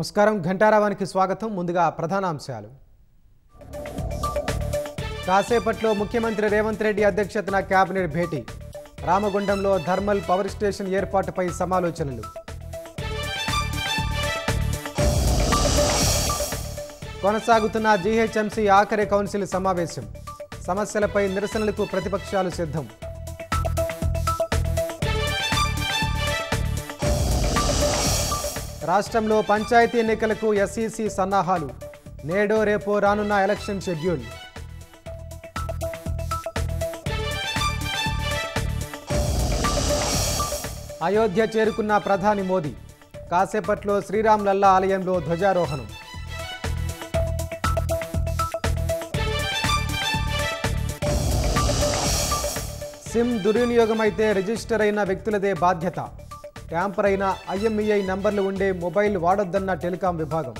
నమస్కారం ఘంటారావానికి స్వాగతం. ముందుగా ప్రధాన అంశాలు. కాసేపట్లో ముఖ్యమంత్రి రేవంత్ రెడ్డి అధ్యక్షతన కేబినెట్ భేటీ. రామగుండంలో థర్మల్ పవర్ స్టేషన్ ఏర్పాటుపై సమాలోచనలు. కొనసాగుతున్న జీహెచ్ఎంసీ ఆఖరి కౌన్సిల్ సమావేశం. సమస్యలపై నిరసనలకు ప్రతిపక్షాలు సిద్ధం. రాష్ట్రంలో పంచాయతీ ఎన్నికలకు ఎస్ఈసీ సన్నాహాలు. నేడో రేపో రానున్న ఎలక్షన్ షెడ్యూల్. అయోధ్య చేరుకున్న ప్రధాని మోదీ. కాసేపట్లో శ్రీరామ్ లల్లా ఆలయంలో ధ్వజారోహణం. సిమ్ దుర్వినియోగమైతే రిజిస్టర్ అయిన వ్యక్తులదే బాధ్యత. ట్యాంపర్ అయిన ఐఎంఈఐ నంబర్లు ఉండే మొబైల్ వాడొద్దన్న టెలికాం విభాగం.